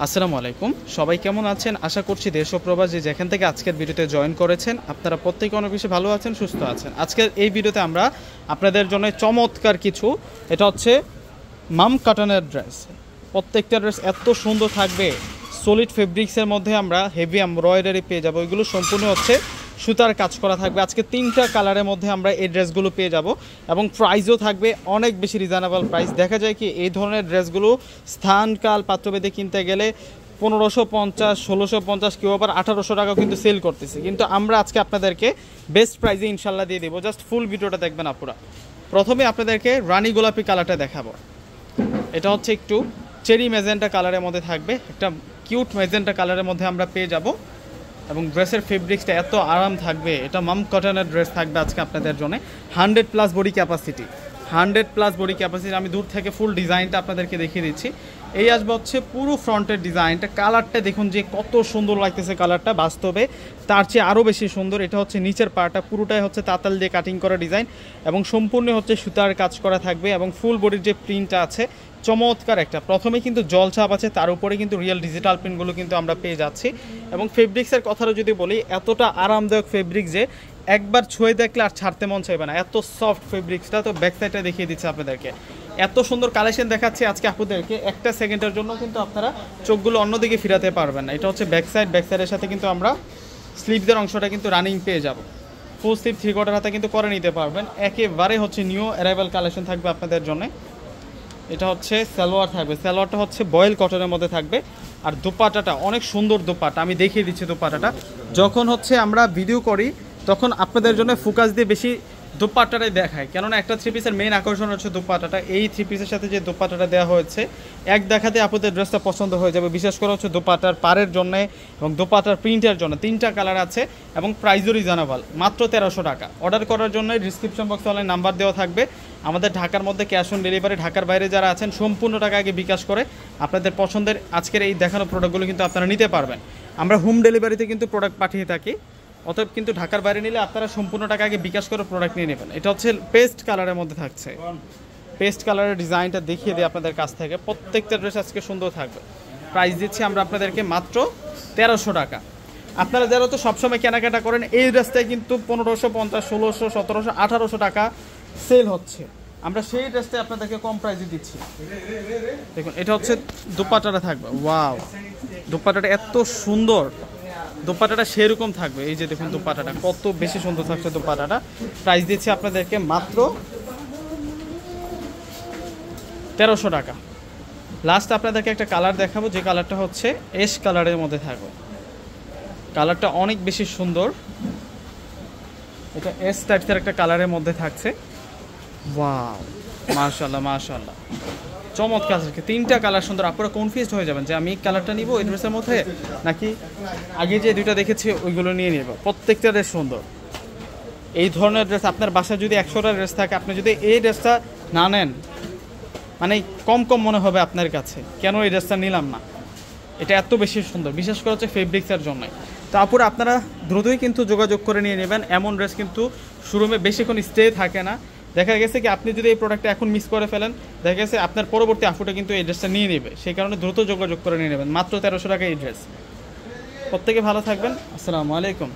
আসসালামু আলাইকুম, সবাই কেমন আছেন? আশা করছি দেশ ও প্রবাস যে যেখান থেকে আজকের ভিডিওতে জয়েন করেছেন আপনারা প্রত্যেকে অনেক বেশি ভালো আছেন, সুস্থ আছেন। আজকের এই ভিডিওতে আমরা আপনাদের জন্য চমৎকার কিছু, এটা হচ্ছে মাম কাটানের ড্রেস। প্রত্যেকটা ড্রেস এত সুন্দর থাকবে, সলিড ফেব্রিক্সের মধ্যে আমরা হেভি এমব্রয়ডারি পেয়ে যাবো। এগুলো সম্পূর্ণ হচ্ছে সুতার কাজ করা থাকবে। আজকে 3টা কালারের মধ্যে আমরা এই ড্রেসগুলো পেয়ে যাব এবং প্রাইসও থাকবে অনেক বেশি রিজনেবল প্রাইস। দেখা যায় কি এই ধরনের ড্রেসগুলো স্থানকাল পাত্রভেদে কিনতে গেলে 1550, 1650, কেউ আবার 1800 টাকাও কিন্তু সেল করতেছে, কিন্তু আমরা আজকে আপনাদেরকে বেস্ট প্রাইসে ইনশাল্লাহ দিয়ে দেবো। জাস্ট ফুল ভিডিওটা দেখবেন আপুরা। প্রথমে আপনাদেরকে রানী গোলাপি কালারটা দেখাবো। এটা হচ্ছে একটু চেরি ম্যাজেন্টা কালারের মধ্যে থাকবে, একটা কিউট ম্যাজেন্টা কালারের মধ্যে আমরা পেয়ে যাব এবং ড্রেসের ফেব্রিক্সটা এত আরাম থাকবে। এটা মাম কটনের ড্রেস থাকবে আজকে আপনাদের জন্য। 100+ বডি ক্যাপাসিটি, 100+ বডি ক্যাপাসিটি। আমি দূর থেকে ফুল ডিজাইনটা আপনাদেরকে দেখিয়ে দিচ্ছি। এই আসবে হচ্ছে পুরো ফ্রন্টের ডিজাইনটা। কালারটা দেখুন যে কত সুন্দর লাগতেছে, কালারটা বাস্তবে তার চেয়ে আরও বেশি সুন্দর। এটা হচ্ছে নিচের পার্টটা পুরোটাই হচ্ছে তাতাল দিয়ে কাটিং করা ডিজাইন এবং সম্পূর্ণ হচ্ছে সুতার কাজ করা থাকবে এবং ফুল বডির যে প্রিন্টটা আছে চমৎকার একটা। প্রথমে কিন্তু জল ছাপ আছে, তার উপরে কিন্তু রিয়েল ডিজিটাল প্রিন্টগুলো কিন্তু আমরা পেয়ে যাচ্ছি। এবং ফেব্রিক্সের কথাটা যদি বলি, এতটা আরামদায়ক ফেব্রিক্স যে একবার ছুঁয়ে দেখলে আর ছাড়তে মন চাইবে না, এত সফট ফেব্রিক্সটা। তো ব্যাক সাইডটা দেখিয়ে দিচ্ছে আপনাদেরকে, এত সুন্দর কালেকশন দেখাচ্ছি আজকে আপনাদেরকে। একটা সেকেন্ডের জন্য কিন্তু আপনারা চোখগুলো অন্যদিকে ফিরাতে পারবেন না। এটা হচ্ছে ব্যাক সাইড, ব্যাক সাইডের সাথে কিন্তু আমরা স্লিভদের অংশটা কিন্তু রানিং পেয়ে যাব। ফুল স্লিভ 3/4 হাতে কিন্তু করে নিতে পারবেন। একেবারে হচ্ছে নিউ অ্যারাইভাল কালেকশন থাকবে আপনাদের জন্য। এটা হচ্ছে সালোয়ার থাকবে, সালোয়ারটা হচ্ছে বয়েল কটনের মধ্যে থাকবে। আর দোপাট্টাটা অনেক সুন্দর দোপাট্টা, আমি দেখিয়ে দিচ্ছি দোপাট্টাটা। যখন হচ্ছে আমরা ভিডিও করি তখন আপনাদের জন্য ফোকাস দিয়ে বেশি দোপাট্টাটাই দেখায়, কেননা একটা 3 পিসের মেইন আকর্ষণ হচ্ছে দোপাট্টাটা। এই 3 পিসের সাথে যে দোপাট্টাটা দেওয়া হয়েছে, এক দেখাতে আপনাদের ড্রেসটা পছন্দ হয়ে যাবে। বিশেষ করে হচ্ছে দোপাট্টার পাড়ের জন্য এবং দোপাট্টার প্রিন্টের জন্য 3টা কালার আছে এবং প্রাইসও রিজনেবল, মাত্র 1300 টাকা। অর্ডার করার জন্য ডিসক্রিপশন বক্সে অনলাইন নাম্বার দেওয়া থাকবে। আমাদের ঢাকার মধ্যে ক্যাশ অন ডেলিভারি, ঢাকার বাইরে যারা আছেন সম্পূর্ণ টাকা আগে বিকাশ করে আপনাদের পছন্দের আজকের এই দেখানো প্রোডাক্টগুলো কিন্তু আপনারা নিতে পারবেন। আমরা হোম ডেলিভারিতে কিন্তু প্রোডাক্ট পাঠিয়ে থাকি, অতএব কিন্তু ঢাকার বাইরে নিলে আপনারা সম্পূর্ণ টাকা আগে বিকাশ করে প্রোডাক্ট নিয়ে নেবেন। এটা হচ্ছে পেস্ট কালারের মধ্যে থাকছে, পেস্ট কালারের ডিজাইনটা দেখিয়ে দিই আপনাদের কাছ থেকে। প্রত্যেকটা ড্রেস আজকে সুন্দর থাকবে। প্রাইস দিচ্ছি আমরা আপনাদেরকে মাত্র 1300 টাকা। আপনারা যারা তো সবসময় কেনাকাটা করেন, এই ড্রেসটাই কিন্তু 1550, 1600, 1700, 1800 টাকা সেল হচ্ছে। আমরা সেই ড্রেসটাই আপনাদেরকে কম প্রাইসে দিচ্ছি। দেখুন এটা হচ্ছে দোপাট্টাটা থাকবে, ওয়াও দোপাট্টাটা এত সুন্দর, দোপাট্টাটা সেরকম থাকবে। এই যে দেখুন দোপাট্টাটা কত বেশি সুন্দর থাকছে দোপাট্টাটা। প্রাইস দিচ্ছি আপনাদেরকে মাত্র 1300 টাকা। লাস্ট আপনাদেরকে একটা কালার দেখাবো, যে কালারটা হচ্ছে অ্যাশ কালারের মধ্যে থাকবে। কালারটা অনেক বেশি সুন্দর, এটা অ্যাশ টাইপের একটা কালারের মধ্যে থাকছে। ওয়াও মাশাআল্লাহ মাশাআল্লাহ, চমৎকার। 3টা কালার সুন্দর। আপনারা কনফিউজড হয়ে যাবেন যে আমি এই কালারটা নিব এই ড্রেসের মধ্যে, নাকি আগে যে 2টা দেখেছি ওইগুলো নিয়ে নেব। প্রত্যেকটা ড্রেস সুন্দর। এই ধরনের ড্রেস আপনার বাসায় যদি 100টা ড্রেস থাকে, আপনি যদি এই ড্রেসটা না নেন মানে কম কম মনে হবে আপনার কাছে, কেন এই ড্রেসটা নিলাম না। এটা এত বেশি সুন্দর, বিশেষ করে হচ্ছে ফেব্রিক্সের জন্যই। তারপরে আপনারা দ্রুতই কিন্তু যোগাযোগ করে নিয়ে নেবেন। এমন ড্রেস কিন্তু শোরুমে বেশিক্ষণ স্টে থাকে না। দেখা গেছে কি আপনি যদি এই প্রোডাক্টটা এখন মিস করে ফেলেন, দেখা গেছে আপনার পরবর্তী আফুটা কিন্তু এই ড্রেসটা নিয়ে নেবে। সেই কারণে দ্রুত যোগাযোগ করে নিয়ে নেবেন। মাত্র 1300 টাকা এই ড্রেস। প্রত্যেকে ভালো থাকবেন। আসসালামু আলাইকুম।